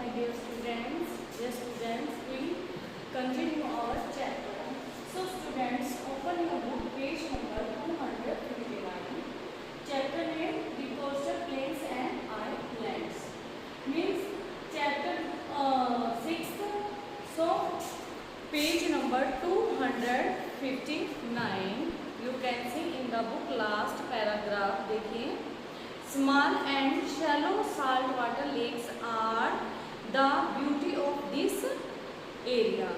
my dear students. Dear students, we continue our chapter. So students, open your book, page number 259. Chapter name: the coastal plains and islands. Means chapter 6th. So page number 259. You can see in the book last paragraph. देखिए, small and shallow saltwater lakes are the beauty of this area.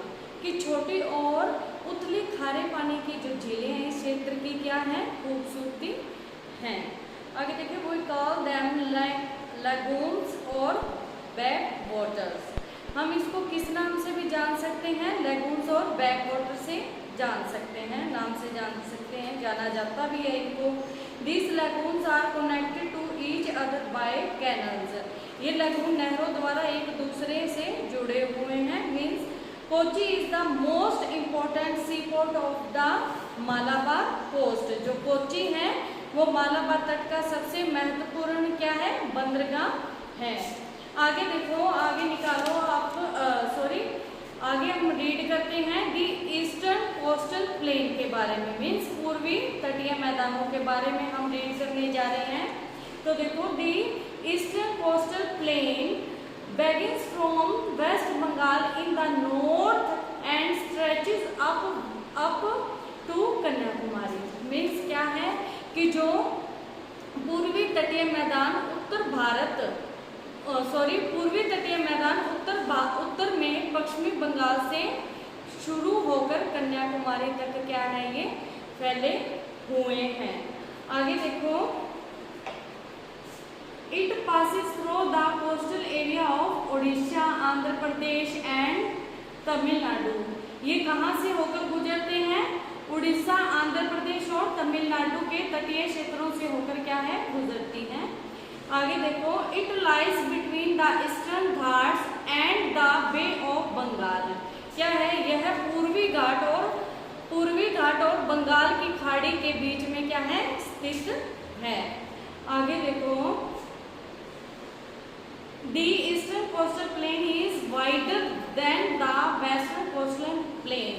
कि छोटी और उथली खारे पानी की जो झीलें हैं इस क्षेत्र की क्या है, खूबसूरती हैं. आगे देखिए, we call them lagoons और back waters. हम इसको किस नाम से भी जान सकते हैं, लेगून्स और बैक वाटर से जान सकते हैं, नाम से जान सकते हैं, जाना जाता भी है इनको. These lagoons are connected to each other by canals. ये लगून नहरों द्वारा एक दूसरे से जुड़े हुए हैं. Means Kochi is the most important sea port of the Malabar coast. जो कोची है वो मालाबार तट का सबसे महत्वपूर्ण क्या है, बंदरगाह है. आगे देखो, आगे निकालो आप, आगे हम रीड करते हैं दी ईस्टर्न कोस्टल प्लेन के बारे में. मीन्स पूर्वी तटीय मैदानों के बारे में हम रीड करने जा रहे हैं. तो देखो, the eastern coastal plain begins from West Bengal in the north and stretches up to Kanyakumari. Means क्या है कि जो पूर्वी तटीय मैदान पूर्वी तटीय मैदान उत्तर में पश्चिमी बंगाल से शुरू होकर कन्याकुमारी तक क्या है, ये फैले हुए हैं. आगे देखो, it passes through the coastal area of Odisha, Andhra Pradesh and Tamil Nadu. ये कहाँ से होकर गुजरते हैं, उड़ीसा, आंध्र प्रदेश और तमिलनाडु के तटीय क्षेत्रों से होकर क्या है, गुजरती हैं. आगे देखो, it lies between the Eastern Ghats and the bay of Bengal. क्या है, यह पूर्वी घाट और बंगाल की खाड़ी के बीच में क्या है, स्थित है. आगे देखो, the eastern coastal plane is wider than the western coastal plain.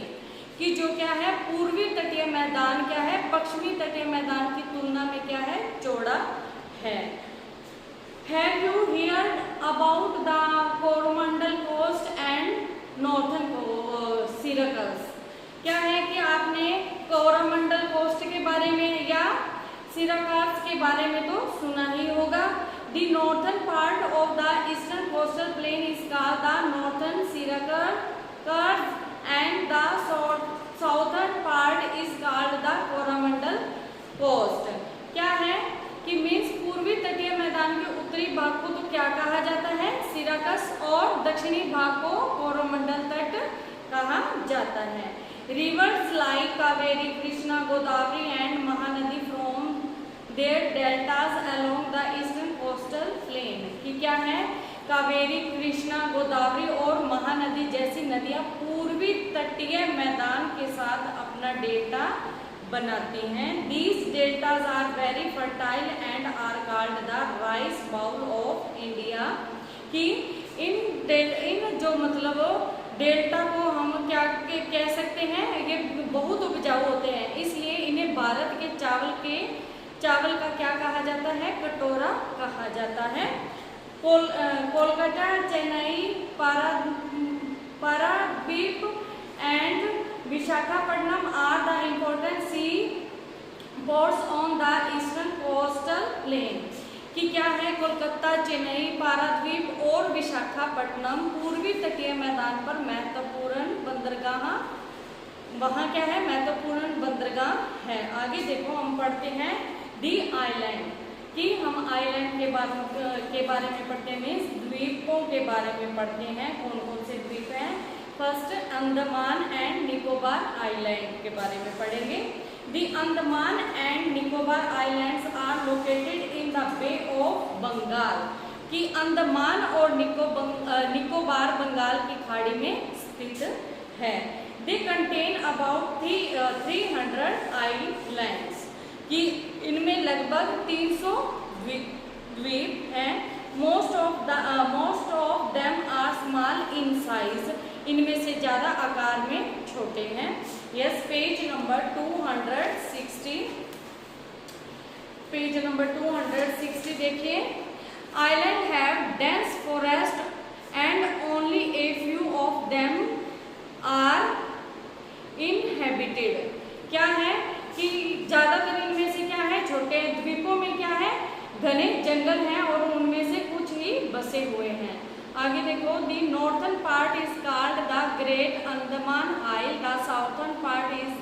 कि जो क्या है, पूर्वी तटीय मैदान क्या है, पश्चिमी तटीय मैदान की तुलना में क्या है, चौड़ा है. Have you heard about the Coromandel Coast and Northern Syracuse? क्या है कि आपने कोरोमंडल कोस्ट के बारे में या सिराकस के बारे में तो सुना ही होगा. The northern part of the eastern coastal plain is called the Northern Syracuse and the southern part is called the Coromandel Coast. क्या है कि मीन्स पूर्वी तटीय मैदान के उत्तरी भाग को तो क्या कहा जाता है, सिराकस, और दक्षिणी भाग को कोरोमंडल तट कहा जाता है. Rivers like Kaveri, Krishna, Godavari and Mahanadi from their deltas along the eastern coastal plain. कि क्या है, कावेरी, कृष्णा, गोदावरी और महानदी जैसी नदियां पूर्वी तटीय मैदान के साथ अपना डेल्टा बनाती हैं. These deltas are very fertile and are called the rice bowl of India. कि इन जो मतलब डेल्टा को हम क्या कह सकते हैं, ये बहुत उपजाऊ होते हैं, इसलिए इन्हें भारत के चावल का क्या कहा जाता है, कटोरा कहा जाता है. Kolkata, Chennai, Paradip and Visakhapatnam are the important sea ports on the eastern coastal plain. कि क्या है, कोलकाता, चेन्नई, पारादीप और विशाखापट्टनम पूर्वी तटीय मैदान पर महत्वपूर्ण बंदरगाह, वहाँ क्या है, महत्वपूर्ण बंदरगाह है. आगे देखो, हम पढ़ते हैं दी आइलैंड. कि हम आइलैंड के बारे में पढ़ते हैं, मीन्स द्वीपों के बारे में पढ़ते हैं. कौन कौन से द्वीप हैं. First, Andaman and Nicobar island के बारे में पढ़ेंगे. The Andaman and Nicobar islands are located in the bay of Bengal. कि अंडमान और निकोबार बंगाल की खाड़ी में स्थित है. They contain about 300 islands. कि इनमें लगभग 300 द्वीप हैं. Most of them are small in size, इनमें से ज़्यादा आकार में छोटे हैं। Yes, page number 260, page number 260 देखिए। Island have dense forest and only a few of them are inhabited. क्या है कि ज्यादातर इनमें से क्या है, छोटे द्वीपों में क्या है, घने जंगल हैं और उनमें से कुछ ही बसे हुए हैं। आगे देखो, the northern part is called the great Andaman isle, the southern part is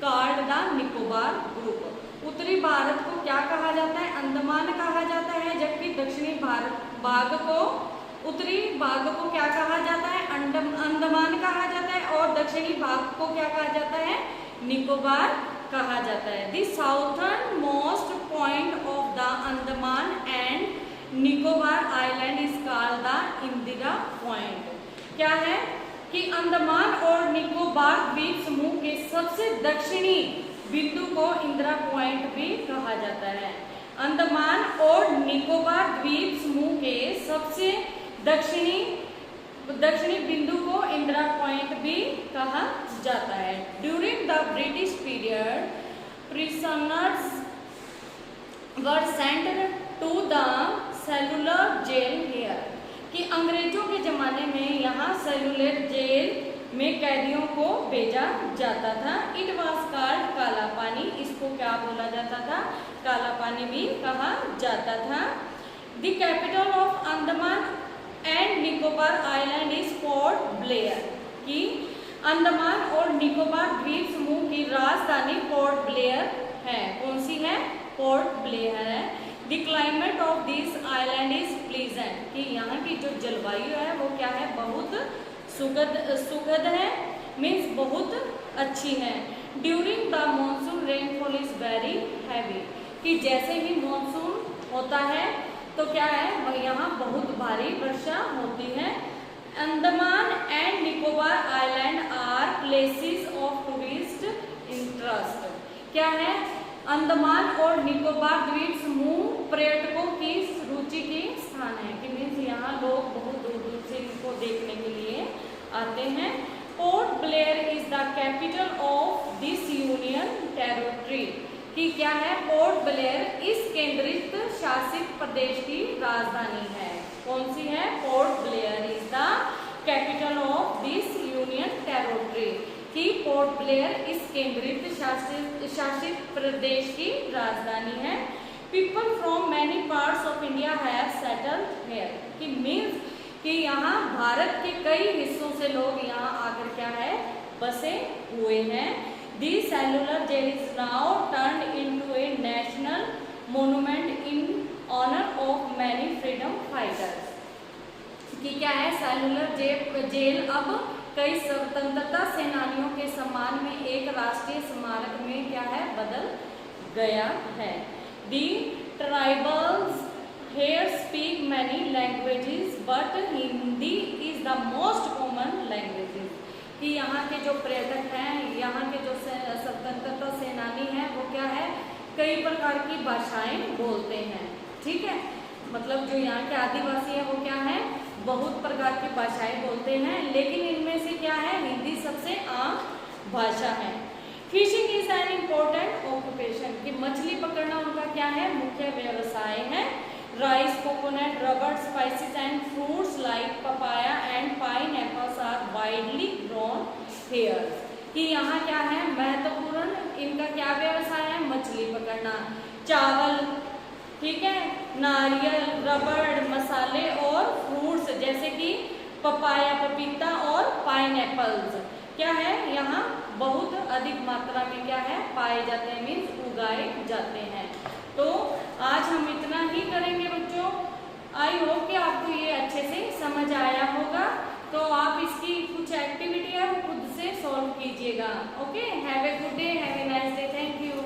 called the Nicobar group. उत्तरी भारत को क्या कहा जाता है, अंडमान कहा जाता है, जबकि दक्षिणी भारत भाग को, उत्तरी भाग को क्या कहा जाता है, अंडमान कहा जाता है, और दक्षिणी भाग को क्या कहा जाता है, निकोबार कहा जाता है। The southern most point of the Andaman and Nicobar island is called the Indira point. क्या है कि अंडमान और निकोबार द्वीप समूह के सबसे दक्षिणी बिंदु को इंदिरा पॉइंट भी कहा जाता है। अंडमान और निकोबार द्वीप समूह के सबसे दक्षिणी बिंदु को इंदिरा पॉइंट भी कहा जाता है। During the British period prisoners were sent to the Cellular Jail here, कि अंग्रेजों के जमाने में यहाँ सेलुलर जेल में कैदियों को भेजा जाता था। इट वॉज कॉल्ड काला पानी, इसको क्या बोला जाता था, काला पानी भी कहा जाता था। The capital of Andaman and Nicobar island is port Blair, कि अंडमान और निकोबार द्वीप समूह की राजधानी पोर्ट ब्लेयर है। कौन सी है, पोर्ट ब्लेयर है। The climate of this island is pleasant, कि यहाँ की जो जलवायु है वो क्या है, बहुत सुखद है, मीन्स बहुत अच्छी है। During the monsoon rainfall is very heavy, कि जैसे ही मानसून होता है तो क्या है, यहाँ बहुत भारी वर्षा होती है। Andaman and Nicobar island are places of tourist interest. क्या है, अंडमान और निकोबार द्वीप समूह पर्यटकों की रुचि के स्थान है, कि मीन्स यहाँ लोग बहुत दूर दूर से इनको देखने के लिए आते हैं। Port Blair is the capital of this union territory, कि क्या है, पोर्ट ब्लेयर इस केंद्रित शासित प्रदेश की राजधानी है। कौन सी है, port Blair is the capital of this union territory, कि पोर्ट ब्लेयर इस केंद्रित शासित प्रदेश की राजधानी है। People from many parts of India have settled here, कि मीन्स कि यहाँ भारत के कई हिस्सों से लोग यहाँ आकर क्या है, बसे हुए हैं। The cellular jail is now turned into a national monument in honour of many freedom fighters, कि क्या है, सेलुलर जेल अब कई स्वतंत्रता सेनानियों के सम्मान में एक राष्ट्रीय स्मारक में क्या है, बदल गया है। The tribals here speak many languages but Hindi is the most common languages, कि यहाँ के जो पर्यटक हैं, यहाँ के जो स्वतंत्रता सेनानी हैं, वो क्या है, कई प्रकार की भाषाएं बोलते हैं। ठीक है, मतलब जो यहाँ के आदिवासी है वो क्या है, बहुत प्रकार की भाषाएं बोलते हैं, लेकिन इनमें से क्या है, हिंदी सबसे आम भाषा है। Fishing is an important occupation, कि मछली पकड़ना उनका क्या है, मुख्य व्यवसाय है। Rice, coconut, rubber, spices and fruits like papaya and pineapples are widely grown here, कि यहाँ क्या है, महत्वपूर्ण इनका क्या व्यवसाय है, मछली पकड़ना। चावल, ठीक है, नारियल, रबर, मसाले और फ्रूट्स जैसे कि पपाया, पपीता और पाइनएप्पल्स क्या है, यहाँ बहुत अधिक मात्रा में क्या है, पाए जाते हैं, मीन्स उगाए जाते हैं। तो आज हम इतना ही करेंगे बच्चों। आई होप कि आपको ये अच्छे से समझ आया होगा। तो आप इसकी कुछ एक्टिविटी है वो खुद से सॉल्व कीजिएगा। Okay, have a good day, have a nice day, thank you.